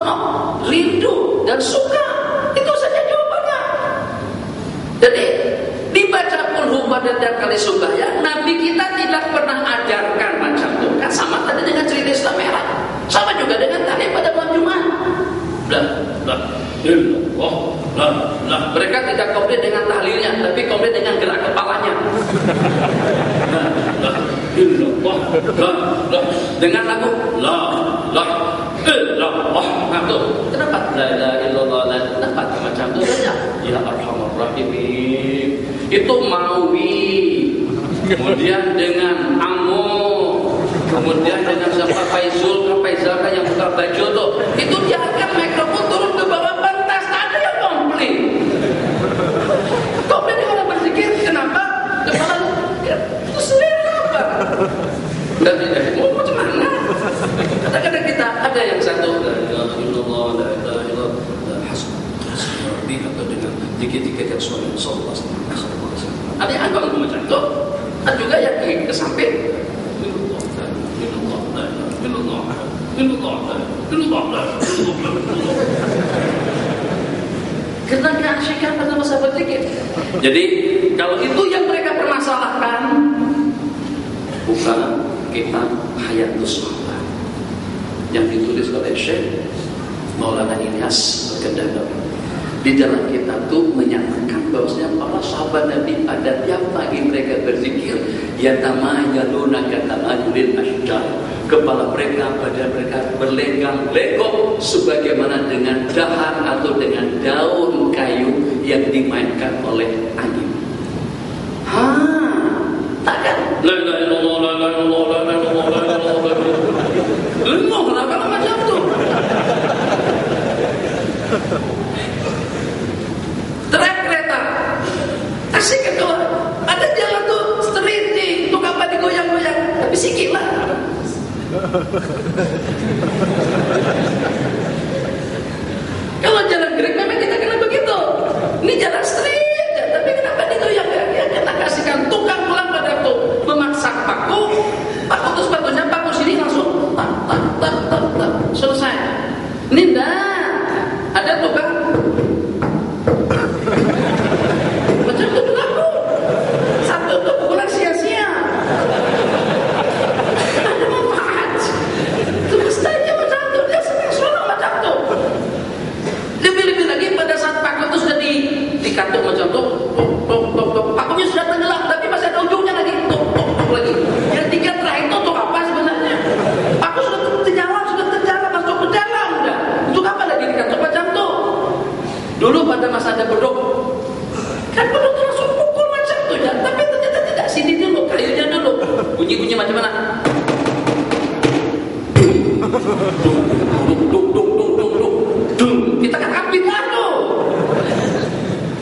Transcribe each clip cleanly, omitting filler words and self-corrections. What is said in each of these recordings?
serono, rindu dan suka. Itu saja jawabannya. Jadi dibaca qul huwa dan kali suka ya. Nabi kita tidak pernah ajarkan macam itu. Kan sama tadi dengan cerita Islam merah. Sama juga dengan tahlil pada malam Jumat. Mereka tidak komplit dengan tahlilnya, tapi komplit dengan gerak kepalanya. Dengan lagu kenapa? La ilaha illallah. Kenapa macam itu saja? Ya arhamar rahimin. Itu Mawi. Kemudian dengan Amo. Kemudian dengan siapa Faizul yang buka baju tuh. Itu dia akan mikrofon turun ke bawah pentas. Tak ada yang komplit. Komplit orang berzikir. Kenapa? Kepala itu selera apa? Mau macam mana? Kadang-kadang kita ada yang satu la ilaha illallah, la ilaha illallah, hasbi atau dengan dikit-dikit yang suara sallallahu alaihi wasallam. Ada yang agak macam itu. Ada juga yang ke samping. Karena keasyikan pada masa berzikir. Jadi kalau itu yang mereka permasalahkan, bukan kitab Hayatus Maulana yang ditulis oleh Syekh Maulana Ilyas Al-Kandahnawi. Di dalam kitab itu menyatakan bahwasanya para sahabat Nabi pada tiap pagi mereka berzikir, yatamayaluna katamayulil asjar, kepala mereka, badan mereka berlenggang-lenggok sebagaimana dengan dahan atau dengan daun kayu yang dimainkan oleh angin. Takkan la ilaha illallah, la ilaha illallah, la ilaha illallah, la ilaha illallah. Lemah lah kalau macam tu. Trek kereta asik kan kalau ada jalan tuh straight, tuh kapal digoyang-goyang, tapi sikit lah. Kalau jalan Grek memang kita kena begitu. Ini jalan straight, tapi kenapa digoyang-goyang? Ya kita kasihkan tukang pulang pada tuh memaksa paku terus batunya paku sini langsung tak selesai. Ini dah ada tukang macam tu berlaku. Satu tu pukulan sia-sia. Ada manfaat. Itu mestinya macam tu. Dia senang suara macam tu. Lebih-lebih lagi pada saat paku itu sudah dikatuk macam tu. Pakunya sudah tenggelam, tapi masih ada ujungnya lagi. Lagi. Yang tiga terakhir itu untuk apa sebenarnya? Paku sudah terjalan masuk ke dalam dah. Untuk apa lagi dikatuk macam tu? Dulu pada masa ada beduk, kan beduk itu langsung pukul macam tu ya. Tapi ternyata tidak, sini dulu, kayunya dulu. Bunyi-bunyi macam mana? Kita kan ambil lalu.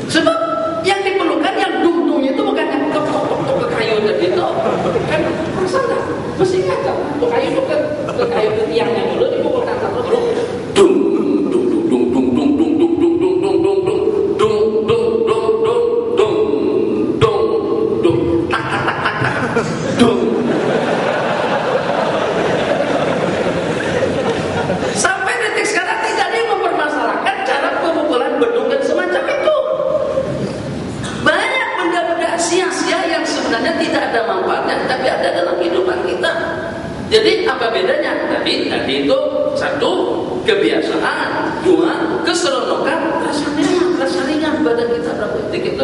Sebab yang diperlukan yang dung-dungnya itu bukan yang tok ke kayu tadi itu. Kan masalah. Mesti ingat kan, untuk kayu itu ke kayu ke tiangnya dulu dipukulkan satu dulu. Sampai detik sekarang tidak ada yang mempermasalahkan cara pemukulan beduk dan semacam itu. Banyak benda-benda sia-sia yang sebenarnya tidak ada manfaatnya, tapi ada dalam kehidupan kita. Jadi apa bedanya? Tadi itu satu kebiasaan, dua keseronokan, rasa ringan badan kita berapa dikit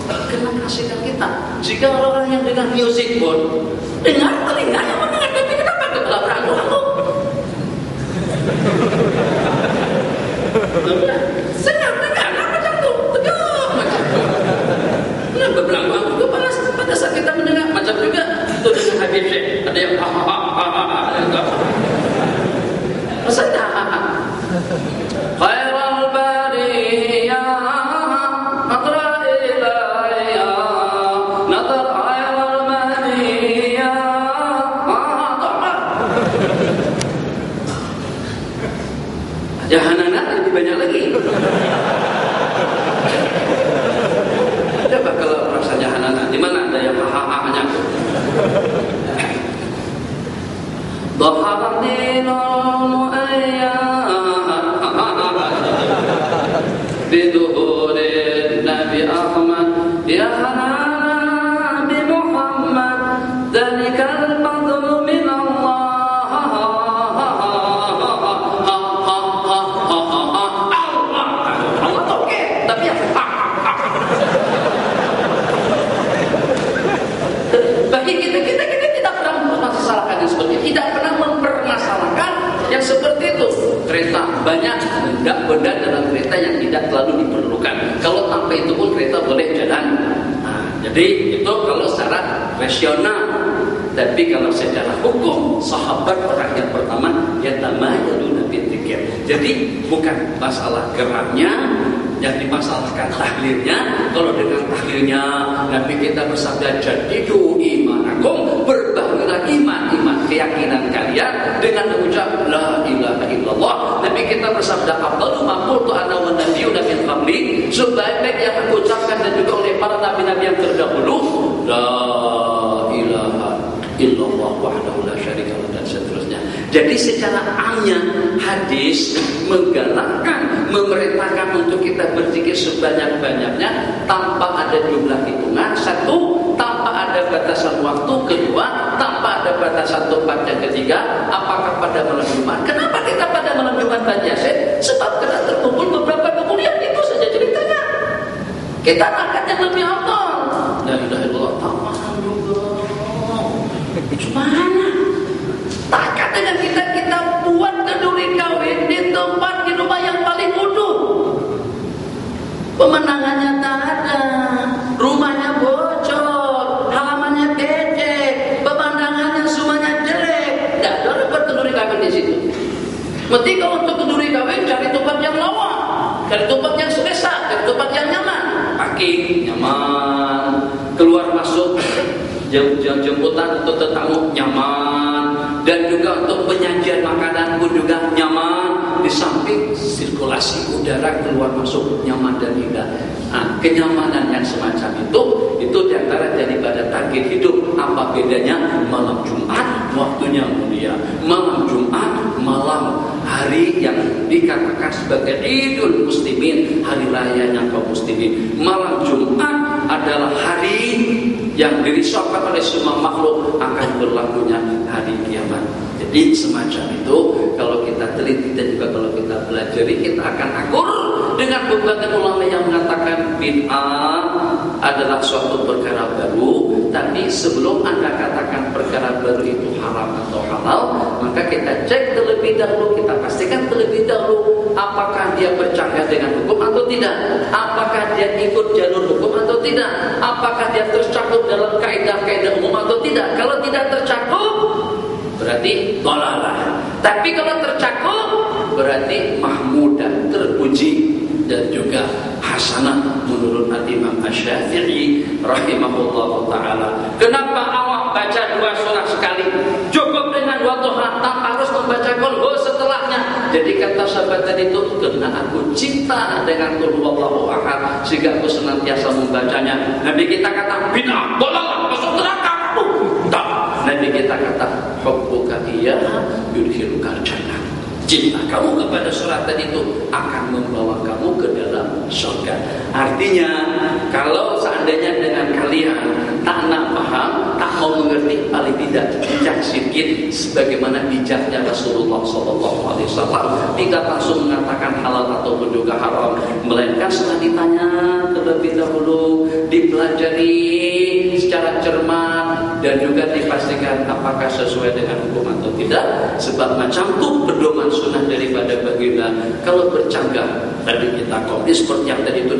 kena kasihkan kita. Jika orang-orang yang dengan musik pun dengar telinganya mendengar, tapi kenapa kepala beranggung-anggung? Senang dengar macam tu, tegang macam tu. Kenapa beranggung-anggung kepala pada saat kita mendengar? Macam juga itu dengan Habib Syekh, ada yang maksudnya khairul bariyah Ahmad, ya Nabi Muhammad, dzalikal fadlu min Allah. Allah oke, tapi ya bagi kita tidak pernah mempermasalahkan yang seperti itu, tidak pernah mempermasalahkan yang seperti itu. Kereta banyak benda dalam kereta yang tidak terlalu diperlukan. Kalau tanpa itu pun kereta boleh jalan. Nah, jadi itu kalau secara rasional. Tapi kalau secara hukum, sahabat orang yang pertama yatamayaluna bidzikr. Jadi bukan masalah geraknya yang dimasalahkan tahlilnya. Kalau dengan tahlilnya Nabi kita bersabda jadidu imanakum, berbahagialah iman keyakinan kalian dengan mengucap la ilaha illallah. Nabi kita bersabda afdalu ma qultu ana wan nabiyyu min qabli, sebaik-baik yang aku ucapkan dan juga oleh para nabi-nabi yang terdahulu, la ilaha illallah wahdahu la syarika lahu, dan seterusnya. Jadi secara amnya hadis menggalakkan, memerintahkan untuk kita berzikir sebanyak-banyaknya tanpa ada jumlah hitungan. Satu, tanpa ada batasan waktu. Kedua, tanpa ada batasan tempat. Yang ketiga, apakah pada malam Jumat? Kenapa kita pada malam Jumat Pak Yasin? Sebab kena terkumpul beberapa kemuliaan, itu saja ceritanya. Kita angkat yang lebih afdal. La ilaha illallah tambahan juga. Gimana? Takkan dengan kita buat kenduri kawin di tempat di rumah yang paling utuh. Pemandangannya tak ada, rumahnya bocor, halamannya kecek, pemandangannya semuanya jelek. Tidak ada dapat kenduri kawin di situ. Mesti kalau untuk kenduri kawin cari tempat yang lawa, cari tempat yang selesa, cari tempat yang nyaman. Parking nyaman, keluar masuk jemputan untuk tetamu nyaman, dan juga untuk penyajian makanan pun juga nyaman. Di samping sirkulasi udara keluar masuk nyaman dan indah. Nah, kenyamanan yang semacam itu diantara daripada target hidup. Apa bedanya malam Jumat waktunya mulia, malam Jumat malam hari yang dikatakan sebagai Idul Muslimin, hari rayanya kaum muslimin. Malam Jumat adalah hari yang dirisaukan oleh semua makhluk akan berlakunya hari kiamat. Jadi semacam itu kalau kita teliti dan juga kalau kita pelajari, kita akan akur dengan beberapa ulama yang mengatakan bid'ah adalah suatu perkara baru. Tapi sebelum Anda katakan perkara baru itu haram atau halal, maka kita cek terlebih dahulu, kita pastikan terlebih dahulu apakah dia bercanggah dengan hukum atau tidak, apakah dia ikut jalur hukum atau tidak, apakah dia tercakup dalam kaidah-kaidah umum atau tidak. Kalau tidak tercakup berarti dolalah. Tapi kalau tercakup berarti mahmudah, terpuji dan juga hasanah menurut Imam Asy-Syafi'i rahimahullah taala. Kenapa awak baca 2 surah sekali? Cukup dengan 2 duha tanpa harus membaca qul setelahnya. Jadi kata sahabat tadi itu, karena aku cinta dengan qul huwallahu ahad sehingga aku senantiasa membacanya. Nabi kita kata bid'ah, dolalah, masuk neraka kamu. Tak. Nabi kita kata hubbuka iyyaha yudkhilukal jannah. Cinta kamu kepada surat tadi itu akan membawa kamu ke dalam surga. Artinya kalau seandainya dengan kalian tak nak paham, tak mau mengerti, paling tidak bijak sedikit sebagaimana bijaknya Rasulullah SAW. Tidak langsung mengatakan halal ataupun juga haram, melainkan setelah ditanya terlebih dahulu, dipelajari secara cermat dan juga dipastikan apakah sesuai dengan hukum atau tidak. Sebab macam tu pedoman sunnah daripada baginda. Kalau bercanggah tadi kita kopi seperti yang tadi itu